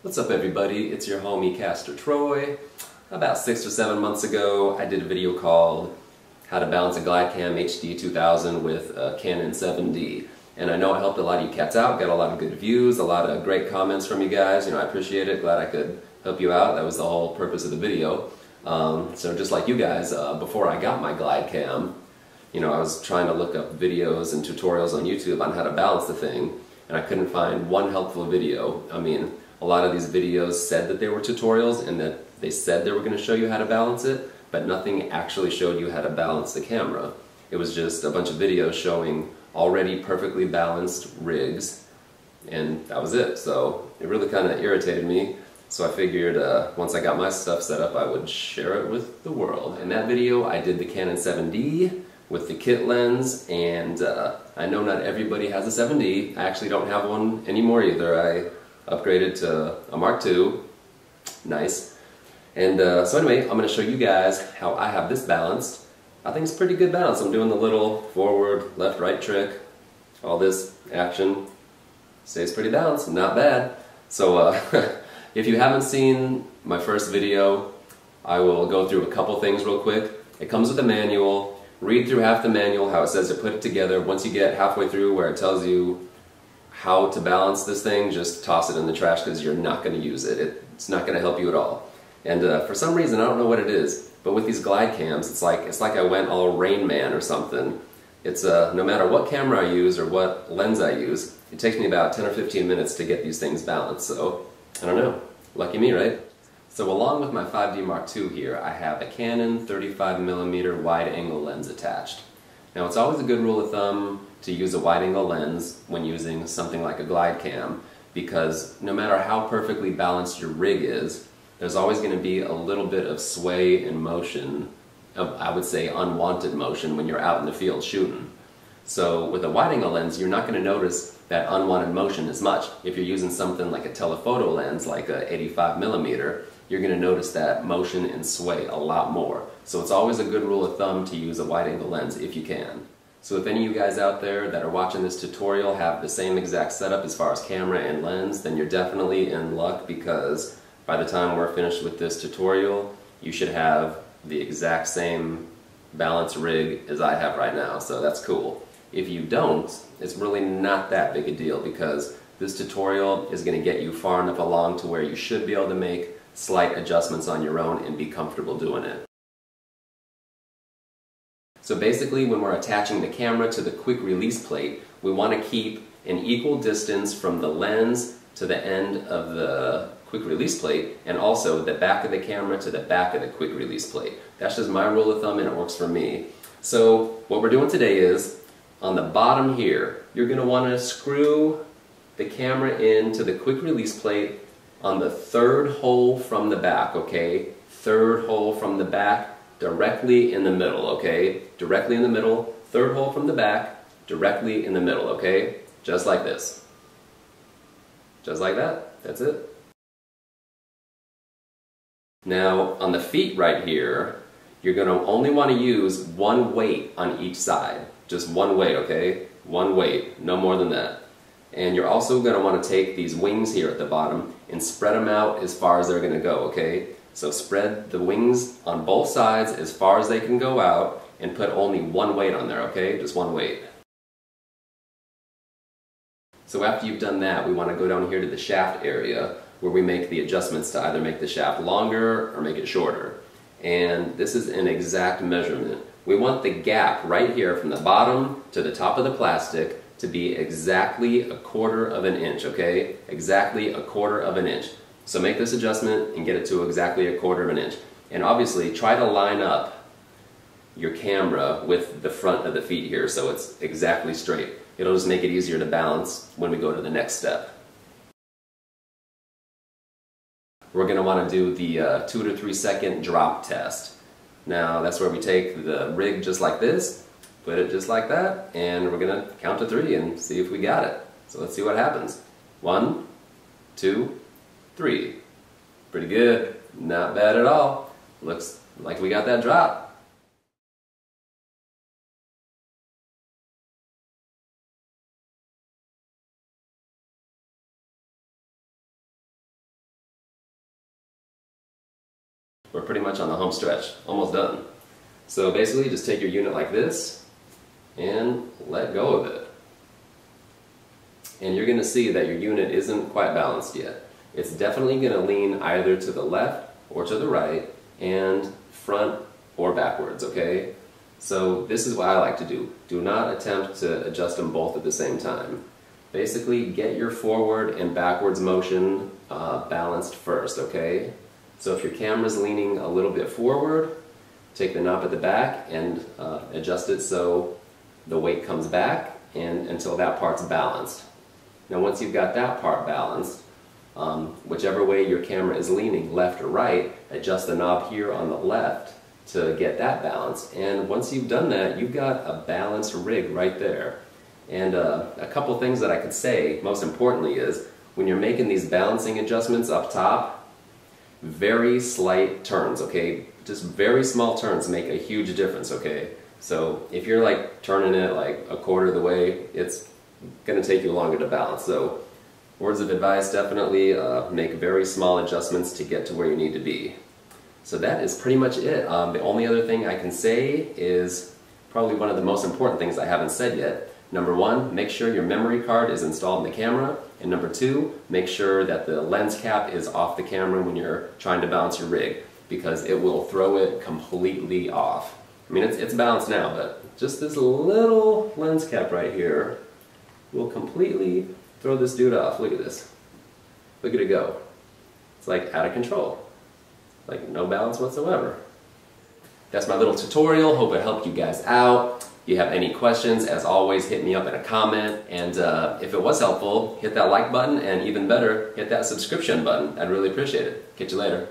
What's up everybody, it's your homie Caster Troy. About 6 or 7 months ago I did a video called How to Balance a Glidecam HD-2000 with a Canon 7D. And I know I helped a lot of you cats out, got a lot of good views, a lot of great comments from you guys. I appreciate it, glad I could help you out. That was the whole purpose of the video. So just like you guys, before I got my Glidecam, I was trying to look up videos and tutorials on YouTube on how to balance the thing, and I couldn't find one helpful video. A lot of these videos said that they were tutorials and that they said they were going to show you how to balance it, but nothing actually showed you how to balance the camera. It was just a bunch of videos showing already perfectly balanced rigs, and that was it. So it really kind of irritated me. So I figured once I got my stuff set up, I would share it with the world. In that video, I did the Canon 7D with the kit lens, and I know not everybody has a 7D. I actually don't have one anymore either. I upgraded to a Mark II. Nice. And so anyway, I'm going to show you guys how I have this balanced. I think it's pretty good balance. I'm doing the little forward, left, right trick. All this action stays pretty balanced. Not bad. So if you haven't seen my first video, I will go through a couple things real quick. It comes with a manual. Read through half the manual, how it says to put it together. Once you get halfway through where it tells you how to balance this thing, just toss it in the trash because you're not going to use it. It's not going to help you at all. And for some reason, I don't know what it is, but with these Glidecams, it's like I went all Rain Man or something. It's no matter what camera I use or what lens I use, it takes me about 10 or 15 minutes to get these things balanced. So I don't know. Lucky me, right? So along with my 5D Mark II here, I have a Canon 35mm wide-angle lens attached. Now it's always a good rule of thumb to use a wide-angle lens when using something like a Glidecam, because no matter how perfectly balanced your rig is, there's always going to be a little bit of sway and motion, I would say unwanted motion, when you're out in the field shooting. So with a wide-angle lens, you're not going to notice that unwanted motion as much. If you're using something like a telephoto lens, like a 85mm, you're going to notice that motion and sway a lot more. So it's always a good rule of thumb to use a wide-angle lens if you can. So if any of you guys out there that are watching this tutorial have the same exact setup as far as camera and lens, then you're definitely in luck, because by the time we're finished with this tutorial, you should have the exact same balanced rig as I have right now, so that's cool. If you don't, it's really not that big a deal, because this tutorial is going to get you far enough along to where you should be able to make slight adjustments on your own and be comfortable doing it. So basically, when we're attaching the camera to the quick release plate, we want to keep an equal distance from the lens to the end of the quick release plate, and also the back of the camera to the back of the quick release plate. That's just my rule of thumb, and it works for me. So what we're doing today is, on the bottom here, you're going to want to screw the camera into the quick release plate on the third hole from the back, okay? Third hole from the back, directly in the middle, okay? Directly in the middle, third hole from the back, directly in the middle, okay? Just like this. Just like that. That's it. Now, on the feet right here, you're going to only want to use one weight on each side. Just one weight, okay? One weight, no more than that. And you're also going to want to take these wings here at the bottom and spread them out as far as they're going to go, okay? So spread the wings on both sides as far as they can go out, and put only one weight on there, okay? Just one weight. So after you've done that, we want to go down here to the shaft area, where we make the adjustments to either make the shaft longer or make it shorter. And this is an exact measurement. We want the gap right here from the bottom to the top of the plastic to be exactly 1/4 of an inch, okay? Exactly 1/4 of an inch. So make this adjustment and get it to exactly 1/4 of an inch. And obviously try to line up your camera with the front of the feet here so it's exactly straight. It'll just make it easier to balance when we go to the next step. We're going to want to do the 2 to 3 second drop test. Now that's where we take the rig just like this, put it just like that, and we're going to count to 3 and see if we got it. So let's see what happens. 1, 2, 3. Pretty good. Not bad at all. Looks like we got that drop. We're pretty much on the home stretch, almost done. So basically just take your unit like this and let go of it. And you're going to see that your unit isn't quite balanced yet. It's definitely going to lean either to the left or to the right and front or backwards, okay? So this is what I like to do. Do not attempt to adjust them both at the same time. Basically get your forward and backwards motion balanced first, okay? So if your camera's leaning a little bit forward, take the knob at the back and adjust it so the weight comes back and until that part's balanced. Now once you've got that part balanced, whichever way your camera is leaning, left or right, adjust the knob here on the left to get that balanced. And once you've done that, you've got a balanced rig right there. And a couple things that I could say, most importantly, is when you're making these balancing adjustments up top, very slight turns, okay? Just very small turns make a huge difference, okay? So if you're like turning it like a quarter of the way, it's going to take you longer to balance. So words of advice, definitely make very small adjustments to get to where you need to be. So that is pretty much it. The only other thing I can say is probably one of the most important things I haven't said yet. Number one, make sure your memory card is installed in the camera. And number two, make sure that the lens cap is off the camera when you're trying to balance your rig, because it will throw it completely off. I mean, it's balanced now, but just this little lens cap right here will completely throw this dude off. Look at this. Look at it go. It's like out of control. Like no balance whatsoever. That's my little tutorial. Hope it helped you guys out. If you have any questions, as always, hit me up in a comment. And if it was helpful, hit that like button, and even better, hit that subscription button. I'd really appreciate it. Catch you later.